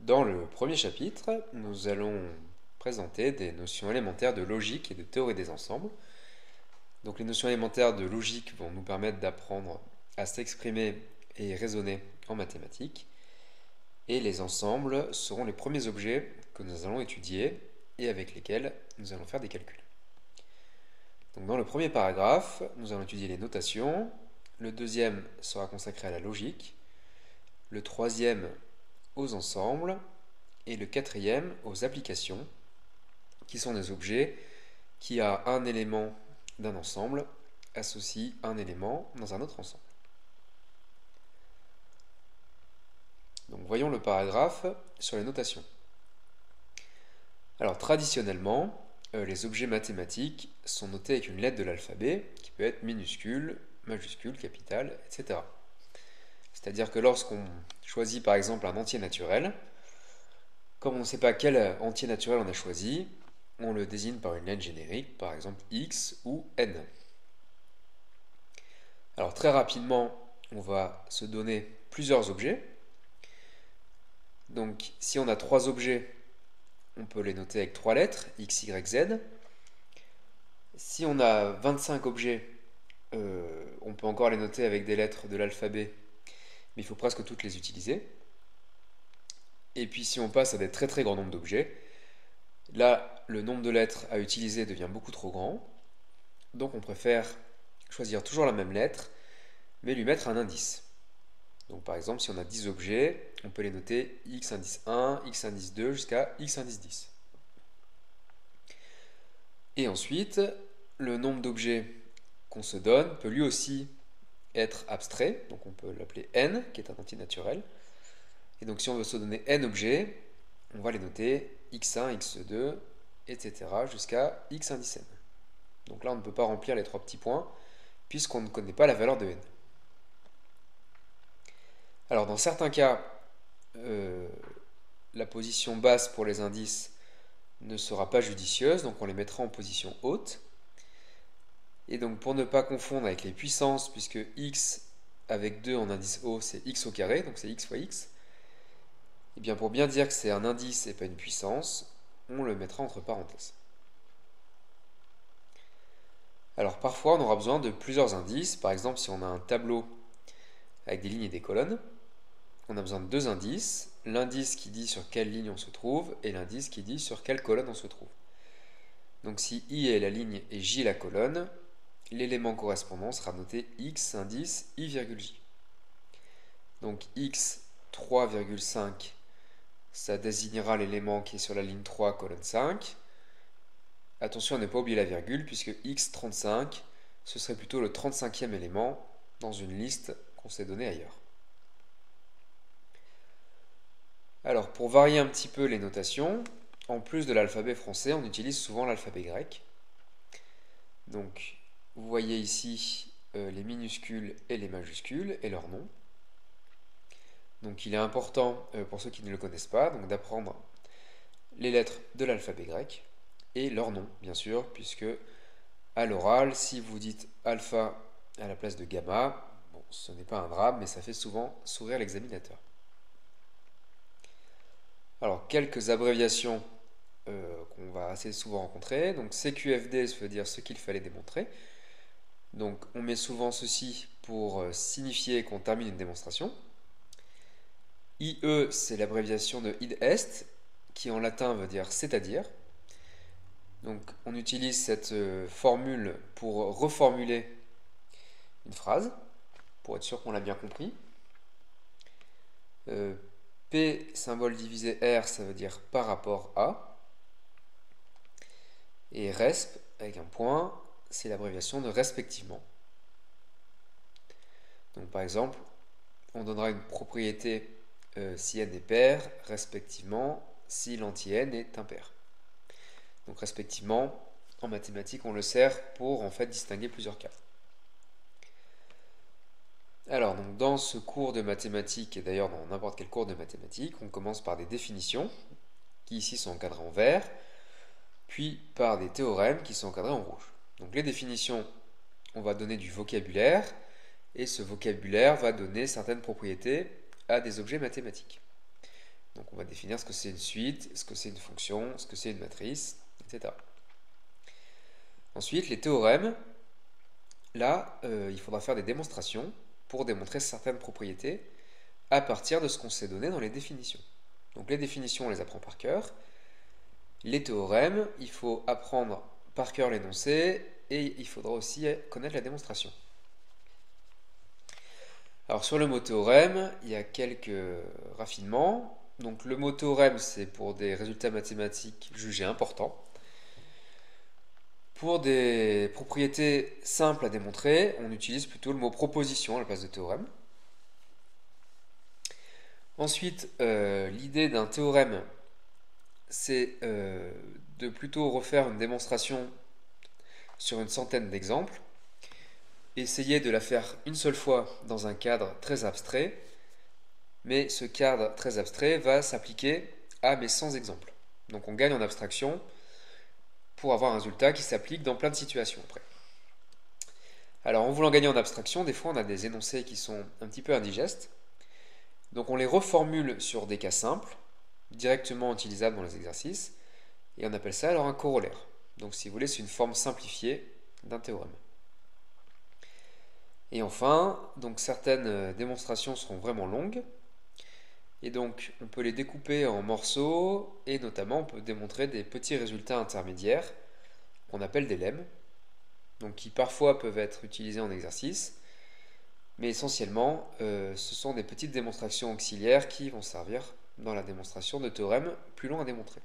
Dans le premier chapitre, nous allons présenter des notions élémentaires de logique et de théorie des ensembles. Donc les notions élémentaires de logique vont nous permettre d'apprendre à s'exprimer et raisonner en mathématiques. Et les ensembles seront les premiers objets que nous allons étudier et avec lesquels nous allons faire des calculs. Donc dans le premier paragraphe, nous allons étudier les notations. Le deuxième sera consacré à la logique. Le troisième aux ensembles. Et le quatrième aux applications, qui sont des objets qui, à un élément d'un ensemble, associent un élément dans un autre ensemble. Donc voyons le paragraphe sur les notations. Alors traditionnellement, les objets mathématiques sont notés avec une lettre de l'alphabet qui peut être minuscule, majuscule, capitale, etc. C'est-à-dire que lorsqu'on choisit par exemple un entier naturel, comme on ne sait pas quel entier naturel on a choisi, on le désigne par une lettre générique, par exemple x ou n. Alors très rapidement, on va se donner plusieurs objets. Donc si on a trois objets, on peut les noter avec trois lettres, x, y, z. Si on a 25 objets, on peut encore les noter avec des lettres de l'alphabet, mais il faut presque toutes les utiliser. Et puis si on passe à des très très grands nombres d'objets, là le nombre de lettres à utiliser devient beaucoup trop grand, donc on préfère choisir toujours la même lettre, mais lui mettre un indice. Donc par exemple si on a 10 objets, on peut les noter x indice 1, x indice 2 jusqu'à x indice 10. Et ensuite, le nombre d'objets qu'on se donne peut lui aussi être abstrait, donc on peut l'appeler n, qui est un entier naturel. Et donc si on veut se donner n objets, on va les noter x1, x2, etc. jusqu'à x indice n. Donc là on ne peut pas remplir les trois petits points, puisqu'on ne connaît pas la valeur de n. Alors dans certains cas, la position basse pour les indices ne sera pas judicieuse, donc on les mettra en position haute. Et donc pour ne pas confondre avec les puissances, puisque x avec 2 en indice haut, c'est x au carré, donc c'est x fois x, et bien pour bien dire que c'est un indice et pas une puissance, on le mettra entre parenthèses. Alors parfois on aura besoin de plusieurs indices, par exemple si on a un tableau avec des lignes et des colonnes, on a besoin de deux indices, l'indice qui dit sur quelle ligne on se trouve et l'indice qui dit sur quelle colonne on se trouve. Donc si I est la ligne et J est la colonne, l'élément correspondant sera noté x indice I virgule J. Donc x 3,5, ça désignera l'élément qui est sur la ligne 3, colonne 5. Attention à ne pas oublier la virgule, puisque x35, ce serait plutôt le 35e élément dans une liste qu'on s'est donnée ailleurs. Alors, pour varier un petit peu les notations, en plus de l'alphabet français, on utilise souvent l'alphabet grec. Donc, vous voyez ici les minuscules et les majuscules et leurs noms. Donc, il est important, pour ceux qui ne le connaissent pas, d'apprendre les lettres de l'alphabet grec et leurs noms, bien sûr, puisque à l'oral, si vous dites alpha à la place de gamma, bon, ce n'est pas un drame, mais ça fait souvent sourire l'examinateur. Alors, quelques abréviations qu'on va assez souvent rencontrer. Donc, CQFD, ça veut dire ce qu'il fallait démontrer. Donc, on met souvent ceci pour signifier qu'on termine une démonstration. IE, c'est l'abréviation de id est, qui en latin veut dire c'est-à-dire. Donc, on utilise cette formule pour reformuler une phrase, pour être sûr qu'on l'a bien compris. P, symbole divisé R, ça veut dire par rapport à. Et resp, avec un point, c'est l'abréviation de respectivement. Donc par exemple, on donnera une propriété si n est pair, respectivement, si l'anti-n est impair. Donc respectivement, en mathématiques, on le sert pour en fait distinguer plusieurs cas. Alors, donc, dans ce cours de mathématiques, et d'ailleurs dans n'importe quel cours de mathématiques, on commence par des définitions, qui ici sont encadrées en vert, puis par des théorèmes qui sont encadrés en rouge. Donc les définitions, on va donner du vocabulaire, et ce vocabulaire va donner certaines propriétés à des objets mathématiques. Donc on va définir ce que c'est une suite, ce que c'est une fonction, ce que c'est une matrice, etc. Ensuite, les théorèmes, là, il faudra faire des démonstrations pour démontrer certaines propriétés à partir de ce qu'on s'est donné dans les définitions. Donc les définitions, on les apprend par cœur. Les théorèmes, il faut apprendre par cœur l'énoncé et il faudra aussi connaître la démonstration. Alors sur le mot théorème, il y a quelques raffinements. Donc le mot théorème, c'est pour des résultats mathématiques jugés importants. Pour des propriétés simples à démontrer, on utilise plutôt le mot proposition à la place de théorème. Ensuite, l'idée d'un théorème, c'est de plutôt refaire une démonstration sur une centaine d'exemples, essayer de la faire une seule fois dans un cadre très abstrait, mais ce cadre très abstrait va s'appliquer à mes 100 exemples. Donc on gagne en abstraction pour avoir un résultat qui s'applique dans plein de situations après. Alors en voulant gagner en abstraction, des fois on a des énoncés qui sont un petit peu indigestes, donc on les reformule sur des cas simples, directement utilisables dans les exercices, et on appelle ça alors un corollaire. Donc si vous voulez, c'est une forme simplifiée d'un théorème. Et enfin, donc certaines démonstrations seront vraiment longues, et donc on peut les découper en morceaux, et notamment on peut démontrer des petits résultats intermédiaires, qu'on appelle des lemmes, donc qui parfois peuvent être utilisés en exercice, mais essentiellement ce sont des petites démonstrations auxiliaires qui vont servir dans la démonstration de théorèmes plus longs à démontrer.